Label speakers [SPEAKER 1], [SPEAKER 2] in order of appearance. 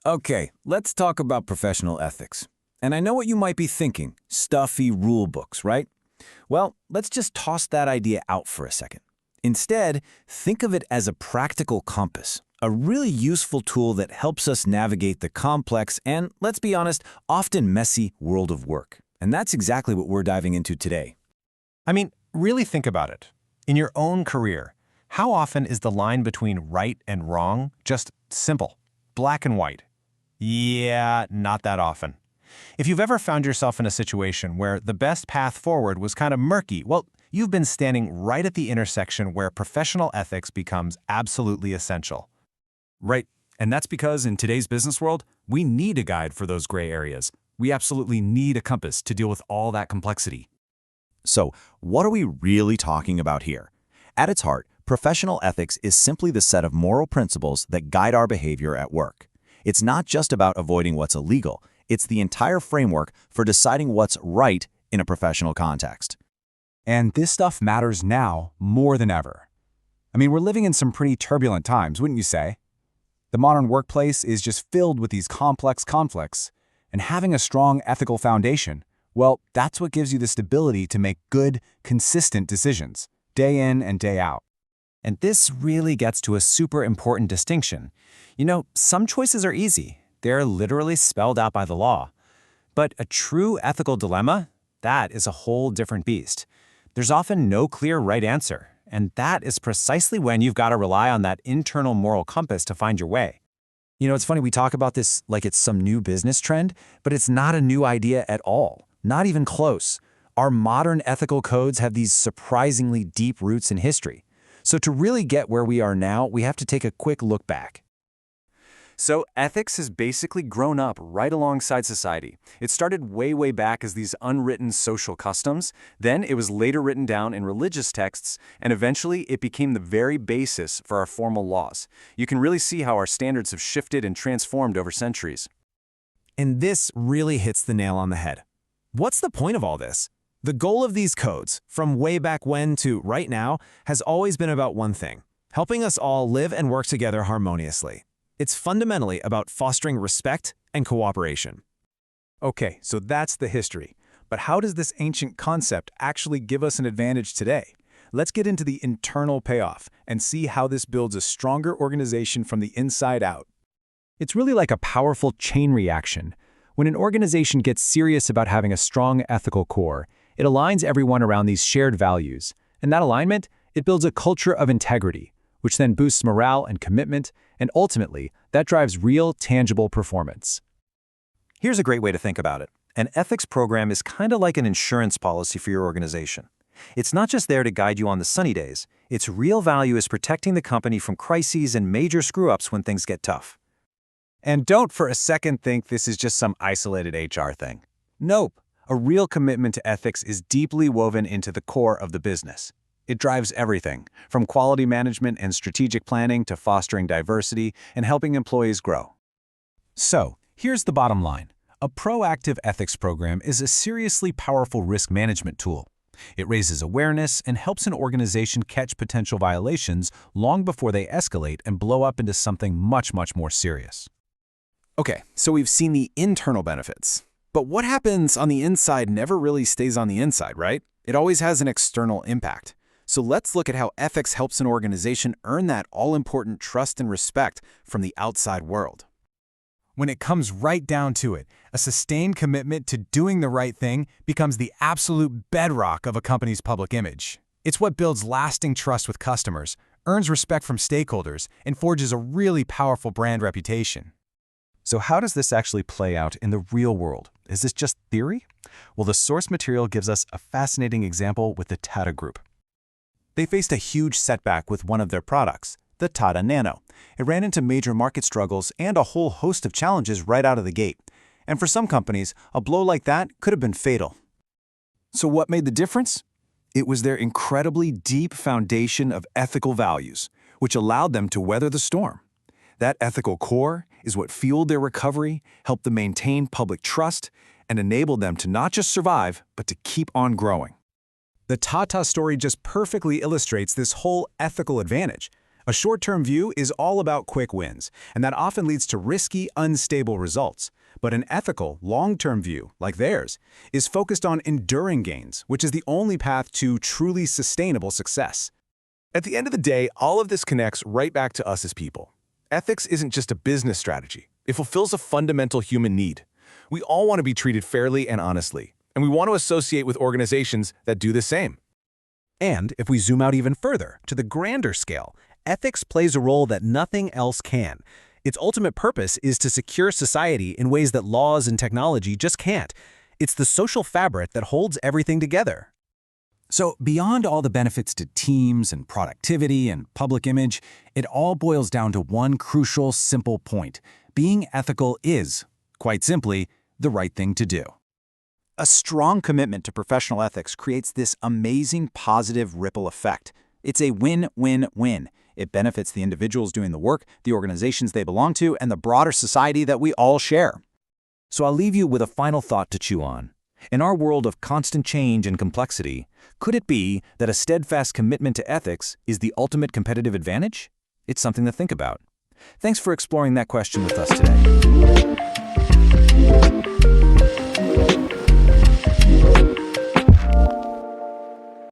[SPEAKER 1] Okay, let's talk about professional ethics. And I know what you might be thinking, stuffy rule books, right? Well, let's just toss that idea out for a second. Instead, think of it as a practical compass, a really useful tool that helps us navigate the complex and, let's be honest, often messy world of work. And that's exactly what we're diving into today.
[SPEAKER 2] I mean, really think about it. In your own career, how often is the line between right and wrong just simple, black and white? Yeah, not that often. If you've ever found yourself in a situation where the best path forward was kind of murky, well, you've been standing right at the intersection where professional ethics becomes absolutely essential.
[SPEAKER 3] Right, and that's because in today's business world, we need a guide for those gray areas. We absolutely need a compass to deal with all that complexity.
[SPEAKER 4] So, what are we really talking about here? At its heart, professional ethics is simply the set of moral principles that guide our behavior at work. It's not just about avoiding what's illegal, it's the entire framework for deciding what's right in a professional context.
[SPEAKER 5] And this stuff matters now more than ever. I mean, we're living in some pretty turbulent times, wouldn't you say? The modern workplace is just filled with these complex conflicts, and having a strong ethical foundation, well, that's what gives you the stability to make good, consistent decisions, day in and day out.
[SPEAKER 2] And this really gets to a super important distinction. You know, some choices are easy. They're literally spelled out by the law. But a true ethical dilemma, that is a whole different beast. There's often no clear right answer, and that is precisely when you've got to rely on that internal moral compass to find your way. You know, it's funny, we talk about this like it's some new business trend, but it's not a new idea at all, not even close. Our modern ethical codes have these surprisingly deep roots in history. So to really get where we are now, we have to take a quick look back. So ethics has basically grown up right alongside society. It started way back as these unwritten social customs, then it was later written down in religious texts, and eventually it became the very basis for our formal laws. You can really see how our standards have shifted and transformed over centuries. And this really hits the nail on the head. What's the point of all this? The goal of these codes, from way back when to right now, has always been about one thing: helping us all live and work together harmoniously. It's fundamentally about fostering respect and cooperation.
[SPEAKER 5] Okay, so that's the history. But how does this ancient concept actually give us an advantage today? Let's get into the internal payoff and see how this builds a stronger organization from the inside out. It's really like a powerful chain reaction. When an organization gets serious about having a strong ethical core, it aligns everyone around these shared values. And that alignment, it builds a culture of integrity, which then boosts morale and commitment, and ultimately, that drives real, tangible performance.
[SPEAKER 2] Here's a great way to think about it. An ethics program is kind of like an insurance policy for your organization. It's not just there to guide you on the sunny days. Its real value is protecting the company from crises and major screw-ups when things get tough. And don't for a second think this is just some isolated HR thing. Nope. A real commitment to ethics is deeply woven into the core of the business. It drives everything, from quality management and strategic planning to fostering diversity and helping employees grow.
[SPEAKER 5] So, here's the bottom line. A proactive ethics program is a seriously powerful risk management tool. It raises awareness and helps an organization catch potential violations long before they escalate and blow up into something much more serious.
[SPEAKER 2] Okay, so we've seen the internal benefits. But what happens on the inside never really stays on the inside, right? It always has an external impact. So let's look at how ethics helps an organization earn that all-important trust and respect from the outside world.
[SPEAKER 5] When it comes right down to it, a sustained commitment to doing the right thing becomes the absolute bedrock of a company's public image. It's what builds lasting trust with customers, earns respect from stakeholders, and forges a really powerful brand reputation.
[SPEAKER 2] So how does this actually play out in the real world? Is this just theory? Well, the source material gives us a fascinating example with the Tata Group. They faced a huge setback with one of their products, the Tata Nano. It ran into major market struggles and a whole host of challenges right out of the gate. And for some companies, a blow like that could have been fatal. So what made the difference? It was their incredibly deep foundation of ethical values, which allowed them to weather the storm. That ethical core is what fueled their recovery, helped them maintain public trust, and enabled them to not just survive, but to keep on growing.
[SPEAKER 5] The Tata story just perfectly illustrates this whole ethical advantage. A short-term view is all about quick wins, and that often leads to risky, unstable results. But an ethical, long-term view, like theirs, is focused on enduring gains, which is the only path to truly sustainable success.
[SPEAKER 6] At the end of the day, all of this connects right back to us as people. Ethics isn't just a business strategy. It fulfills a fundamental human need. We all want to be treated fairly and honestly, and we want to associate with organizations that do the same.
[SPEAKER 7] And if we zoom out even further, to the grander scale, ethics plays a role that nothing else can. Its ultimate purpose is to secure society in ways that laws and technology just can't. It's the social fabric that holds everything together.
[SPEAKER 1] So beyond all the benefits to teams and productivity and public image, it all boils down to one crucial, simple point. Being ethical is, quite simply, the right thing to do.
[SPEAKER 4] A strong commitment to professional ethics creates this amazing positive ripple effect. It's a win-win-win. It benefits the individuals doing the work, the organizations they belong to, and the broader society that we all share.
[SPEAKER 1] So I'll leave you with a final thought to chew on. In our world of constant change and complexity, could it be that a steadfast commitment to ethics is the ultimate competitive advantage? It's something to think about. Thanks for exploring that question with us today.